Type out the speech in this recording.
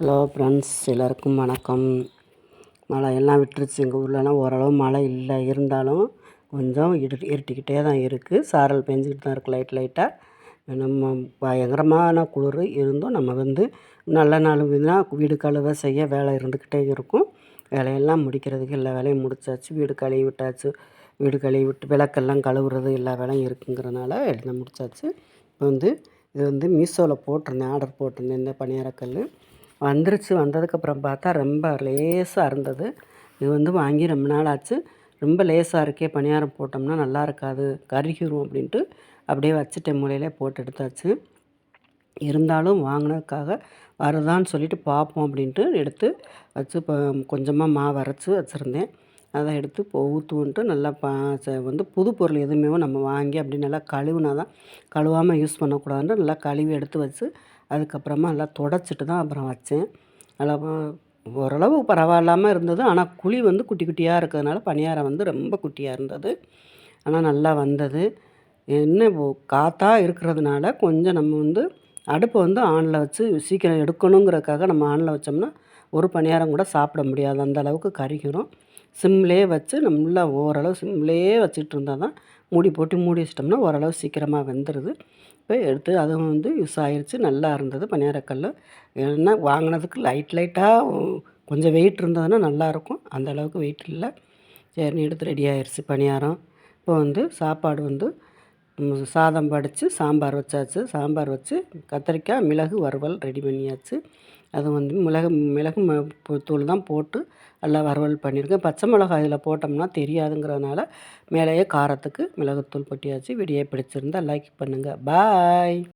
Hello friends, எல்லாருக்கும் வணக்கம். மழை எல்லாம் விட்டுருச்சு. எங்கள் ஊர்லலாம் ஓரளவு மழை இல்லை, இருந்தாலும் கொஞ்சம் இருட்டிக்கிட்டே தான் இருக்குது. சாரல் பெஞ்சிக்கிட்டு தான் இருக்குது லைட்டாக. நம்ம பயங்கரமான குளிர் இருந்தும் நம்ம நல்ல நாள் வீடு கழுவ செய்ய வேலை இருந்துக்கிட்டே இருக்கும். வேலையெல்லாம் முடிக்கிறதுக்கு எல்லா வேலையும் முடிச்சாச்சு. வீடு கழுவி விட்டாச்சு. வீடு கழுவி விட்டு விளக்கெல்லாம் கழுவுறது எல்லா வேலையும் இருக்குங்கிறனால எல்லாம் முடிச்சாச்சு. இப்போ இது மீஷோவில் போட்டிருந்தேன், ஆர்டர் போட்டிருந்தேன். இந்த பணியாரக்கல் வந்துருச்சு. வந்ததுக்கப்புறம் பார்த்தா ரொம்ப லேசாக இருந்தது. இது வாங்கி ரொம்ப நாள் ஆச்சு. ரொம்ப லேசாக இருக்கே, பணியாரம் போட்டோம்னா நல்லா இருக்காது, கருகிரும் அப்படின்ட்டு அப்படியே வச்சுட்டேன். மூலையிலே போட்டு எடுத்தாச்சு. இருந்தாலும் வாங்கினதுக்காக வருதான்னு சொல்லிட்டு பார்ப்போம் அப்படின்ட்டு எடுத்து வச்சு இப்போ கொஞ்சமாக மாவு அரைச்சி வச்சுருந்தேன். அதை எடுத்து இப்போ ஊற்றுன்ட்டு நல்லா புது பொருள் எதுவுமே நம்ம வாங்கி அப்படி நல்லா கழுவுனா தான், கழுவாமல் யூஸ் பண்ணக்கூடாதுன்னு நல்லா கழுவி எடுத்து வச்சு அதுக்கப்புறமா நல்லா தொடச்சிட்டு தான் அப்புறம் வச்சேன். நல்லா ஓரளவு பரவாயில்லாமல் இருந்தது. ஆனால் குழி குட்டி குட்டியாக இருக்கிறதுனால பணியாரம் ரொம்ப குட்டியாக இருந்தது. ஆனால் நல்லா வந்தது. என்ன காற்றா இருக்கிறதுனால கொஞ்சம் நம்ம அடுப்பை ஆனில் வச்சு சீக்கிரம் எடுக்கணுங்கிறதுக்காக நம்ம ஆனில் வச்சோம்னா ஒரு பணியாரம் கூட சாப்பிட முடியாது, அந்த அளவுக்கு கருகிரும். சிம்லேயே வச்சு நல்லா ஓரளவு சிம்லேயே வச்சுட்டு இருந்தால் தான், மூடி போட்டு மூடி வச்சிட்டோம்னா ஓரளவு சீக்கிரமாக வெந்துடுது. இப்போ எடுத்து அதுவும் யூஸ் ஆகிருச்சு. நல்லா இருந்தது பணியாரக்கல். ஏன்னா வாங்கினதுக்கு லைட்டாக கொஞ்சம் வெயிட் இருந்ததுன்னா நல்லாயிருக்கும். அந்த அளவுக்கு வெயிட் இல்லை. சரின்னு எடுத்து ரெடி ஆகிருச்சு பணியாரம். இப்போ சாப்பாடு சாதம் வடித்து சாம்பார் வச்சாச்சு. சாம்பார் வச்சு கத்திரிக்காய் மிளகு வறுவல் ரெடி பண்ணியாச்சு. அது மிளகு தூள் தான் போட்டு நல்லா வறுவல் பண்ணியிருக்கேன். பச்சை மிளகாய் இதில் போட்டோம்னா தெரியாதுங்கிறதுனால மேலேயே காரத்துக்கு மிளகுத்தூள் கொட்டியாச்சு. வீடியோ பிடிச்சிருந்தால் லைக் பண்ணுங்கள். பாய்.